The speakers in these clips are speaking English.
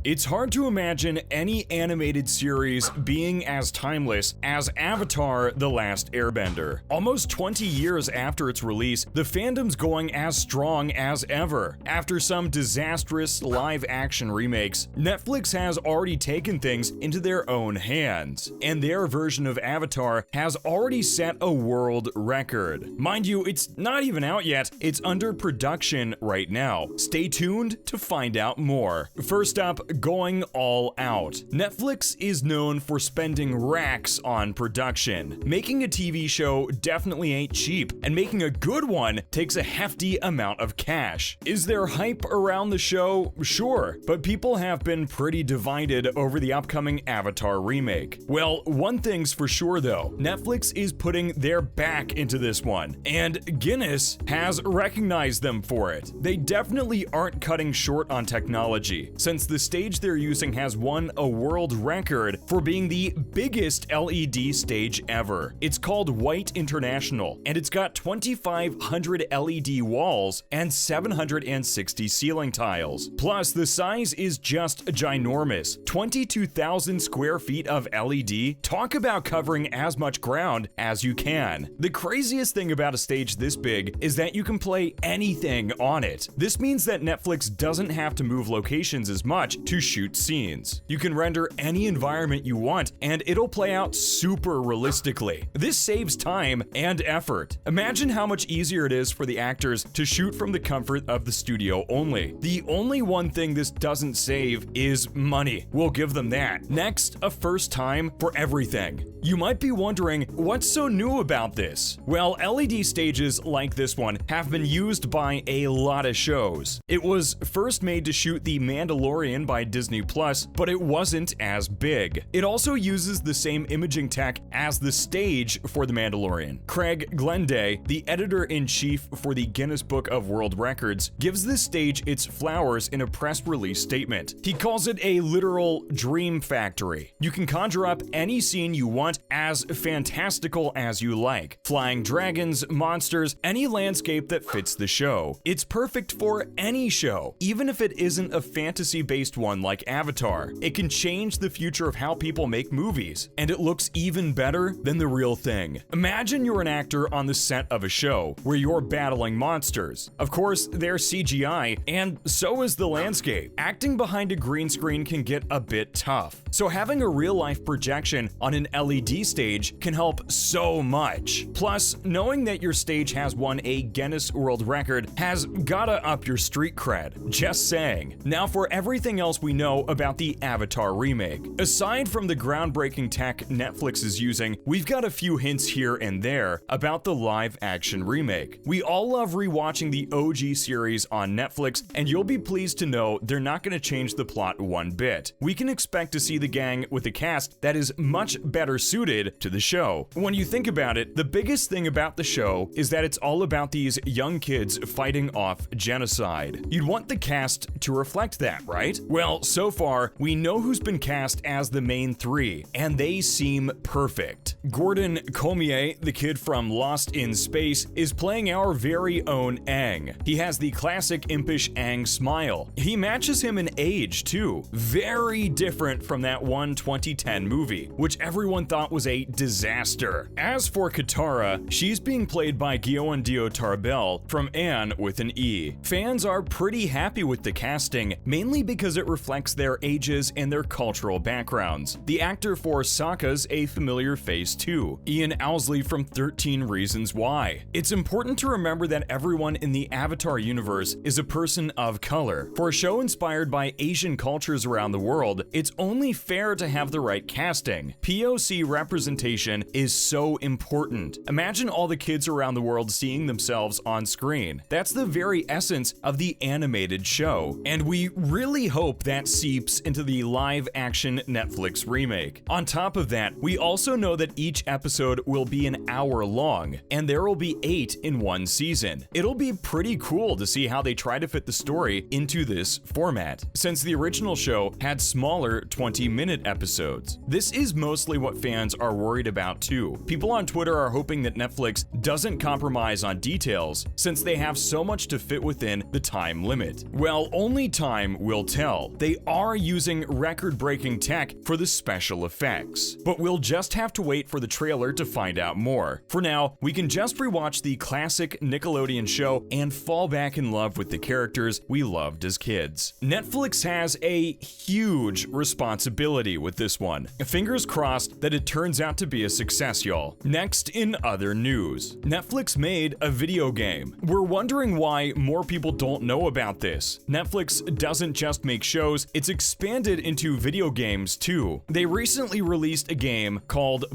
It's hard to imagine any animated series being as timeless as Avatar The Last Airbender. Almost 20 years after its release, the fandom's going as strong as ever. After some disastrous live-action remakes, Netflix has already taken things into their own hands, and their version of Avatar has already set a world record. Mind you, it's not even out yet, it's under production right now. Stay tuned to find out more. First up, going all out. Netflix is known for spending racks on production. Making a TV show definitely ain't cheap, and making a good one takes a hefty amount of cash. Is there hype around the show? Sure, but people have been pretty divided over the upcoming Avatar remake. Well, one thing's for sure though, Netflix is putting their back into this one, and Guinness has recognized them for it. They definitely aren't cutting short on technology, since the stage they're using has won a world record for being the biggest LED stage ever. It's called White International, and it's got 2,500 LED walls and 760 ceiling tiles. Plus, the size is just ginormous. 22,000 square feet of LED. Talk about covering as much ground as you can. The craziest thing about a stage this big is that you can play anything on it. This means that Netflix doesn't have to move locations as much to shoot scenes. You can render any environment you want, and it'll play out super realistically. This saves time and effort. Imagine how much easier it is for the actors to shoot from the comfort of the studio only. The only one thing this doesn't save is money. We'll give them that. Next, a first time for everything. You might be wondering, what's so new about this? Well, LED stages like this one have been used by a lot of shows. It was first made to shoot The Mandalorian by Disney+, but it wasn't as big. It also uses the same imaging tech as the stage for The Mandalorian. Craig Glenday, the editor-in-chief for the Guinness Book of World Records, gives this stage its flowers in a press release statement. He calls it a literal dream factory. You can conjure up any scene you want as fantastical as you like. Flying dragons, monsters, any landscape that fits the show. It's perfect for any show, even if it isn't a fantasy-based one like Avatar. It can change the future of how people make movies, and it looks even better than the real thing. Imagine you're an actor on the set of a show where you're battling monsters. Of course, they're CGI, and so is the landscape. Acting behind a green screen can get a bit tough, so having a real-life projection on an LED stage can help so much. Plus, knowing that your stage has won a Guinness World Record has gotta up your street cred. Just saying. Now for everything else we know about the Avatar remake. Aside from the groundbreaking tech Netflix is using, we've got a few hints here and there about the live-action remake. We all love rewatching the OG series on Netflix, and you'll be pleased to know they're not gonna change the plot one bit. We can expect to see the gang with a cast that is much better suited to the show. When you think about it, the biggest thing about the show is that it's all about these young kids fighting off genocide. You'd want the cast to reflect that, right? Well, so far, we know who's been cast as the main three, and they seem perfect. Gordon Cormier, the kid from Lost in Space, is playing our very own Aang. He has the classic impish Aang smile. He matches him in age, too. Very different from that one 2010 movie, which everyone thought was a disaster. As for Katara, she's being played by Guillaume Tarbell from Anne with an E. Fans are pretty happy with the casting, mainly because it reflects their ages and their cultural backgrounds. The actor for Sokka's a familiar face too, Ian Owsley from 13 Reasons Why. It's important to remember that everyone in the Avatar universe is a person of color. For a show inspired by Asian cultures around the world, it's only fair to have the right casting. POC representation is so important. Imagine all the kids around the world seeing themselves on screen. That's the very essence of the animated show, and we really hope that seeps into the live-action Netflix remake. On top of that, we also know that each episode will be an hour long, and there will be 8 in one season. It'll be pretty cool to see how they try to fit the story into this format, since the original show had smaller 20-minute episodes. This is mostly what fans are worried about too. People on Twitter are hoping that Netflix doesn't compromise on details, since they have so much to fit within the time limit. Well, only time will tell. they are using record-breaking tech for the special effects. But we'll just have to wait for the trailer to find out more. For now, we can just rewatch the classic Nickelodeon show and fall back in love with the characters we loved as kids. Netflix has a huge responsibility with this one. Fingers crossed that it turns out to be a success, y'all. Next, in other news, Netflix made a video game. We're wondering why more people don't know about this. Netflix doesn't just make shows, it's expanded into video games too. They recently released a game called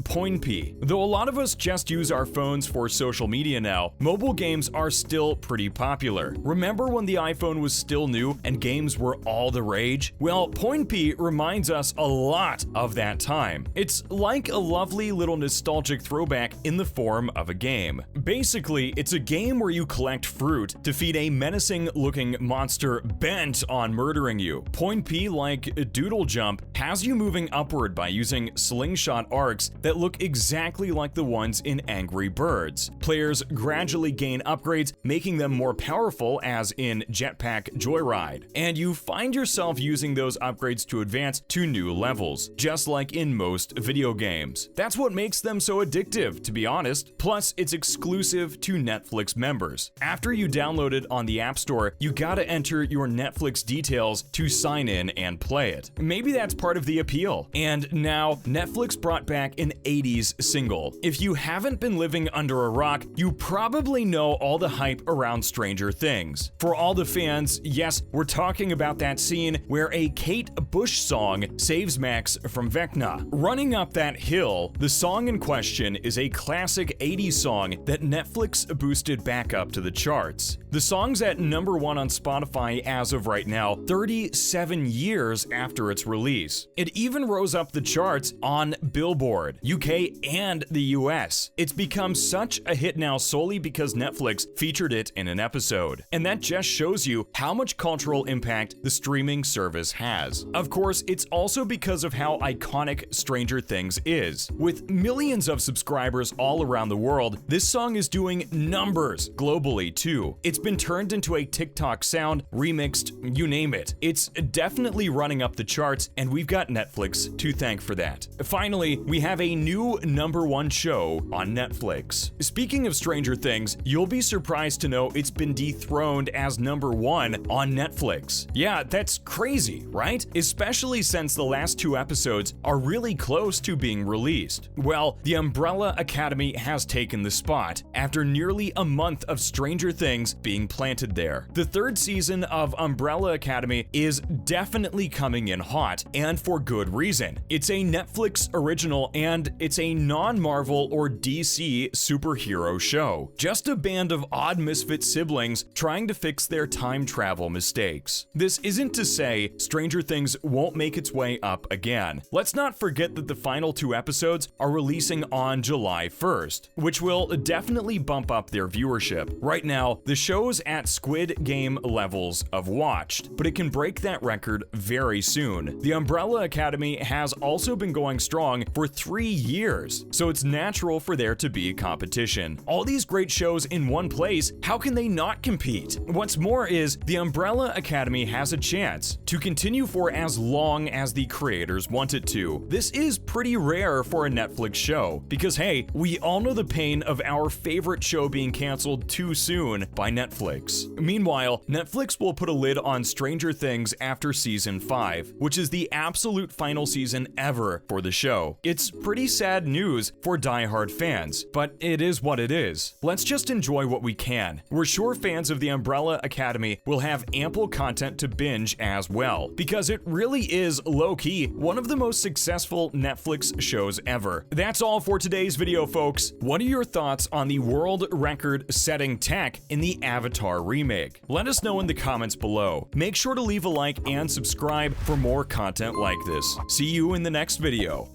P. Though a lot of us just use our phones for social media now, mobile games are still pretty popular. Remember when the iPhone was still new and games were all the rage? Well, P reminds us a lot of that time. It's like a lovely little nostalgic throwback in the form of a game. Basically, it's a game where you collect fruit to feed a menacing-looking monster bent on murdering you. P, like Doodle Jump, has you moving upward by using slingshot arcs that look exactly like the ones in Angry Birds. Players gradually gain upgrades, making them more powerful, as in Jetpack Joyride, and you find yourself using those upgrades to advance to new levels, just like in most video games. That's what makes them so addictive, to be honest. Plus, it's exclusive to Netflix members. After you download it on the App Store, you gotta enter your Netflix details to sign in and play it. Maybe that's part of the appeal. And now, Netflix brought back an 80s single. If you haven't been living under a rock, you probably know all the hype around Stranger Things. For all the fans, yes, we're talking about that scene where a Kate Bush song saves Max from Vecna. Running Up That Hill, the song in question is a classic 80s song that Netflix boosted back up to the charts. The song's at #1 on Spotify as of right now, 37 years after its release. It even rose up the charts on Billboard, UK and the US. It's become such a hit now solely because Netflix featured it in an episode. And that just shows you how much cultural impact the streaming service has. Of course, it's also because of how iconic Stranger Things is. With millions of subscribers all around the world, this song is doing numbers globally too. It's been turned into a TikTok sound, remixed, you name it. It's definitely running up the charts, and we've got Netflix to thank for that. Finally, we have a new #1 show on Netflix. Speaking of Stranger Things, you'll be surprised to know it's been dethroned as #1 on Netflix. Yeah, that's crazy, right? Especially since the last 2 episodes are really close to being released. Well, the Umbrella Academy has taken the spot after nearly a month of Stranger Things being planted there. The 3rd season of Umbrella Academy is definitely coming in hot, and for good reason. It's a Netflix original, and it's a non-Marvel or DC superhero show. Just a band of odd misfit siblings trying to fix their time travel mistakes. This isn't to say Stranger Things won't make its way up again. Let's not forget that the final 2 episodes are releasing on July 1st, which will definitely bump up their viewership. Right now, the show's at Squid Game levels of watched, but it can break that record very soon. The Umbrella Academy has also been going strong for 3 years, so it's natural for there to be competition. All these great shows in one place, how can they not compete? What's more is, the Umbrella Academy has a chance to continue for as long as the creators want it to. This is pretty rare for a Netflix show, because hey, we all know the pain of our favorite show being canceled too soon by Netflix. Meanwhile, Netflix will put a lid on Stranger Things after season 5, which is the absolute final season ever for the show. It's pretty sad news for diehard fans, but it is what it is. Let's just enjoy what we can. We're sure fans of the Umbrella Academy will have ample content to binge as well, because it really is low-key one of the most successful Netflix shows ever. That's all for today's video, folks. What are your thoughts on the world record-setting tech in the Avatar remake? Let us know in the comments below. Make sure to leave a like and subscribe for more content like this. See you in the next video.